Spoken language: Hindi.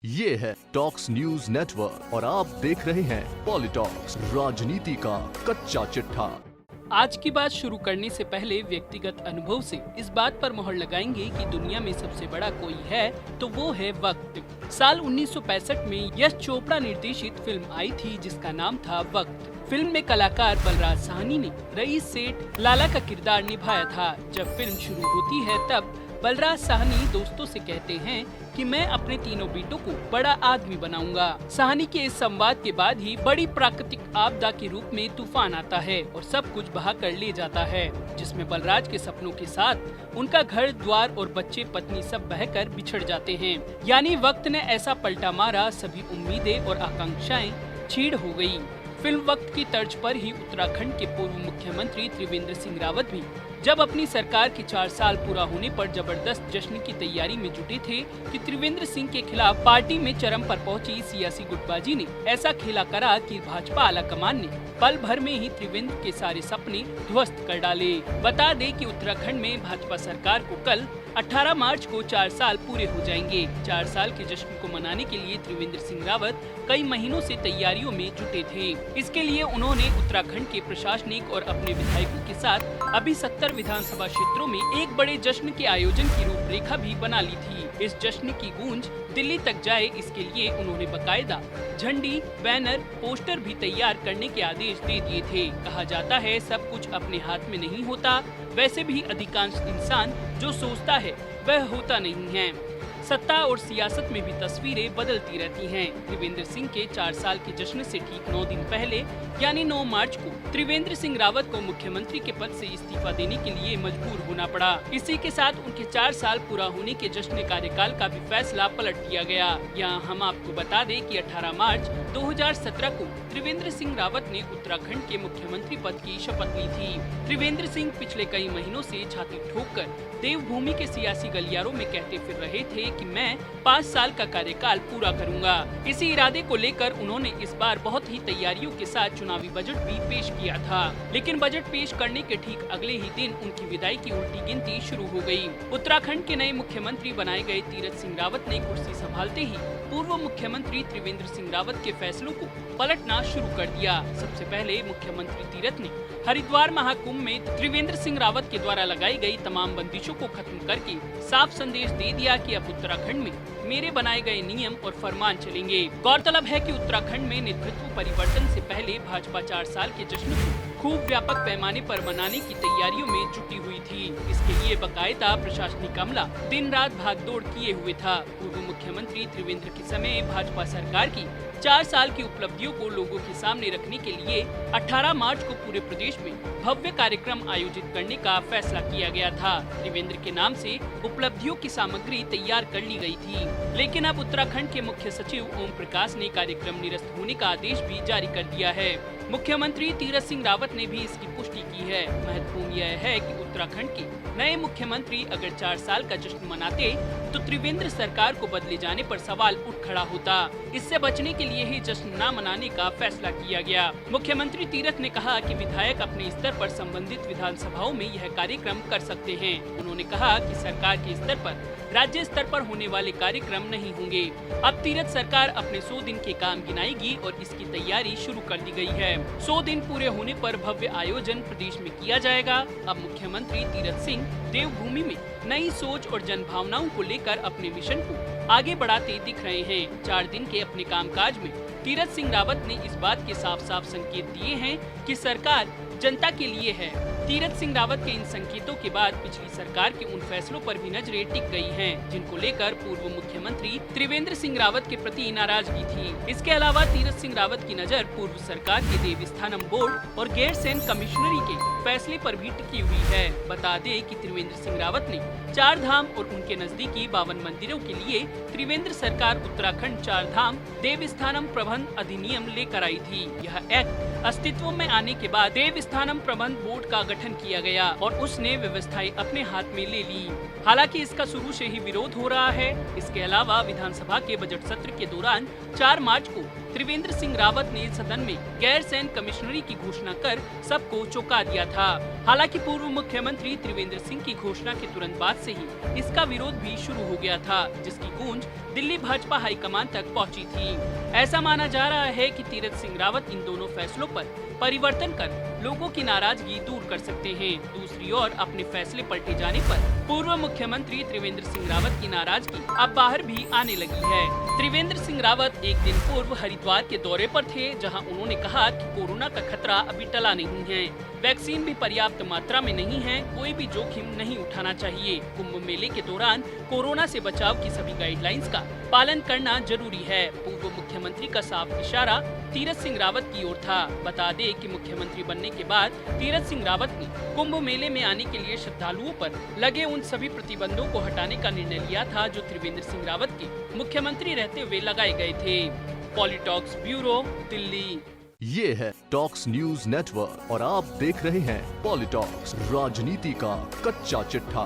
ये है टॉक्स न्यूज नेटवर्क और आप देख रहे हैं पॉलिटॉक्स, राजनीति का कच्चा चिट्ठा। आज की बात शुरू करने से पहले व्यक्तिगत अनुभव से इस बात पर मोहर लगाएंगे कि दुनिया में सबसे बड़ा कोई है तो वो है वक्त। साल 1965 में यश चोपड़ा निर्देशित फिल्म आई थी जिसका नाम था वक्त। फिल्म में कलाकार बलराज साहनी ने रईस सेठ लाला का किरदार निभाया था। जब फिल्म शुरू होती है तब बलराज साहनी दोस्तों से कहते हैं कि मैं अपने तीनों बेटों को बड़ा आदमी बनाऊंगा। साहनी के इस संवाद के बाद ही बड़ी प्राकृतिक आपदा के रूप में तूफान आता है और सब कुछ बहा कर ले जाता है, जिसमें बलराज के सपनों के साथ उनका घर द्वार और बच्चे पत्नी सब बहकर बिछड़ जाते हैं। यानी वक्त ने ऐसा पलटा मारा, सभी उम्मीदें और आकांक्षाएं छीड़ हो गयी। फिल्म वक्त की तर्ज पर ही उत्तराखंड के पूर्व मुख्यमंत्री त्रिवेंद्र सिंह रावत भी जब अपनी सरकार के 4 साल पूरा होने पर जबरदस्त जश्न की तैयारी में जुटे थे कि त्रिवेंद्र सिंह के खिलाफ पार्टी में चरम पर पहुंची सियासी गुटबाजी ने ऐसा खेला करा कि भाजपा आलाकमान ने पल भर में ही त्रिवेंद्र के सारे सपने ध्वस्त कर डाले। बता दें कि उत्तराखंड में भाजपा सरकार को कल 18 मार्च को 4 साल पूरे हो जाएंगे। 4 साल के जश्न को मनाने के लिए त्रिवेंद्र सिंह रावत कई महीनों से तैयारियों में जुटे थे। इसके लिए उन्होंने उत्तराखंड के प्रशासनिक और अपने विधायकों के साथ अभी 70 विधानसभा क्षेत्रों में एक बड़े जश्न के आयोजन की रूपरेखा भी बना ली थी। इस जश्न की गूंज दिल्ली तक जाए, इसके लिए उन्होंने बकायदा झंडी, बैनर, पोस्टर भी तैयार करने के आदेश दे दिए थे। कहा जाता है सब कुछ अपने हाथ में नहीं होता, वैसे भी अधिकांश इंसान जो सोचता है वह होता नहीं है। सत्ता और सियासत में भी तस्वीरें बदलती रहती हैं। त्रिवेंद्र सिंह के 4 साल के जश्न से ठीक 9 दिन पहले यानी 9 मार्च को त्रिवेंद्र सिंह रावत को मुख्यमंत्री के पद से इस्तीफा देने के लिए मजबूर होना पड़ा। इसी के साथ उनके 4 साल पूरा होने के जश्न कार्यकाल का भी फैसला पलट दिया गया। यहाँ हम आपको बता दें कि 18 मार्च 2017 को त्रिवेंद्र सिंह रावत ने उत्तराखंड के मुख्यमंत्री पद की शपथ ली थी। त्रिवेंद्र सिंह पिछले कई महीनों से छाती ठोककर देवभूमि के सियासी गलियारों में कहते फिर रहे थे कि मैं 5 साल का कार्यकाल पूरा करूंगा। इसी इरादे को लेकर उन्होंने इस बार बहुत ही तैयारियों के साथ चुनावी बजट भी पेश किया था, लेकिन बजट पेश करने के ठीक अगले ही दिन उनकी विदाई की उल्टी गिनती शुरू हो गई। उत्तराखंड के नए मुख्यमंत्री बनाए गए तीरथ सिंह रावत ने कुर्सी संभालते ही पूर्व मुख्यमंत्री त्रिवेंद्र सिंह रावत के फैसलों को पलटना शुरू कर दिया। सबसे पहले मुख्यमंत्री तीरथ ने हरिद्वार महाकुंभ में त्रिवेंद्र सिंह रावत के द्वारा लगाई गई तमाम बंदिशों को खत्म करके साफ संदेश दे दिया कि अब उत्तराखंड में मेरे बनाए गए नियम और फरमान चलेंगे। गौरतलब है कि उत्तराखंड में नेतृत्व परिवर्तन से पहले भाजपा 4 साल के जश्न को खूब व्यापक पैमाने पर मनाने की तैयारियों में जुटी हुई थी। इसके लिए बकायदा प्रशासनिक अमला दिन रात भागदौड़ किए हुए था। पूर्व मुख्यमंत्री त्रिवेंद्र के समय भाजपा सरकार की 4 साल की उपलब्धियों को लोगों के सामने रखने के लिए 18 मार्च को पूरे प्रदेश में भव्य कार्यक्रम आयोजित करने का फैसला किया गया था। त्रिवेंद्र के नाम से उपलब्धियों की सामग्री तैयार कर ली गई थी, लेकिन अब उत्तराखंड के मुख्य सचिव ओम प्रकाश ने कार्यक्रम निरस्त होने का आदेश भी जारी कर दिया है। मुख्यमंत्री तीरथ सिंह रावत ने भी इसकी पुष्टि की है। महत्वपूर्ण यह है कि उत्तराखंड के नए मुख्यमंत्री अगर 4 साल का जश्न मनाते तो त्रिवेंद्र सरकार को बदले जाने पर सवाल उठ खड़ा होता। इससे बचने के लिए ही जश्न न मनाने का फैसला किया गया। मुख्यमंत्री तीरथ ने कहा कि विधायक अपने स्तर पर संबंधित विधानसभाओं में यह कार्यक्रम कर सकते हैं। उन्होंने कहा कि सरकार के स्तर पर राज्य स्तर पर होने वाले कार्यक्रम नहीं होंगे। अब तीरथ सरकार अपने 100 दिन के काम गिनाएगी और इसकी तैयारी शुरू कर दी गई है। 100 दिन पूरे होने पर भव्य आयोजन प्रदेश में किया जाएगा। अब मुख्यमंत्री तीरथ सिंह देवभूमि में नई सोच और जनभावनाओं को लेकर अपने मिशन को आगे बढ़ाते दिख रहे हैं। 4 दिन के अपने कामकाज में तीरथ सिंह रावत ने इस बात के साफ साफ संकेत दिए हैं कि सरकार जनता के लिए है। तीरथ सिंह रावत के इन संकेतों के बाद पिछली सरकार के उन फैसलों पर भी नजरें टिक गई हैं, जिनको लेकर पूर्व मुख्यमंत्री त्रिवेंद्र सिंह रावत के प्रति नाराजगी थी। इसके अलावा तीरथ सिंह रावत की नजर पूर्व सरकार के देवस्थानम बोर्ड और गैरसैंण कमिश्नरी के फैसले पर भी टिकी हुई है। बता दें कि त्रिवेंद्र सिंह रावत ने 4 धाम और उनके नजदीकी 52 मंदिरों के लिए त्रिवेंद्र सरकार उत्तराखंड 4 धाम देवस्थानम प्रबंध अधिनियम लेकर आई थी। यह एक्ट अस्तित्व में आने के बाद देवस्थानम प्रबंध बोर्ड का गठन किया गया और उसने व्यवस्थाएं अपने हाथ में ले ली। हालांकि इसका शुरू से ही विरोध हो रहा है। इसके अलावा विधानसभा के बजट सत्र के दौरान 4 मार्च को त्रिवेंद्र सिंह रावत ने सदन में गैरसैंण कमिश्नरी की घोषणा कर सबको चौंका दिया था। हालांकि पूर्व मुख्यमंत्री त्रिवेंद्र सिंह की घोषणा के तुरंत बाद से ही इसका विरोध भी शुरू हो गया था, जिसकी गूंज दिल्ली भाजपा हाईकमान तक पहुंची थी। ऐसा माना जा रहा है कि तीरथ सिंह रावत इन दोनों फैसलों पर परिवर्तन कर लोगों की नाराजगी दूर कर सकते हैं। दूसरी ओर अपने फैसले पलटे जाने पर पूर्व मुख्यमंत्री त्रिवेंद्र सिंह रावत की नाराजगी अब बाहर भी आने लगी है। त्रिवेंद्र सिंह रावत एक दिन पूर्व हरिद्वार के दौरे पर थे, जहां उन्होंने कहा कि कोरोना का खतरा अभी टला नहीं है, वैक्सीन भी पर्याप्त मात्रा में नहीं है, कोई भी जोखिम नहीं उठाना चाहिए। कुंभ मेले के दौरान कोरोना से बचाव की सभी गाइडलाइंस का पालन करना जरूरी है। पूर्व मुख्यमंत्री का साफ इशारा तीरथ सिंह रावत की ओर था। बता दें कि मुख्यमंत्री बनने के बाद तीरथ सिंह रावत ने कुंभ मेले में आने के लिए श्रद्धालुओं पर लगे उन सभी प्रतिबंधों को हटाने का निर्णय लिया था जो त्रिवेंद्र सिंह रावत के मुख्यमंत्री रहते हुए लगाए गए थे। पॉलिटॉक्स ब्यूरो, दिल्ली। ये है टॉक्स न्यूज नेटवर्क और आप देख रहे हैं पॉलिटॉक्स, राजनीति का कच्चा चिट्ठा।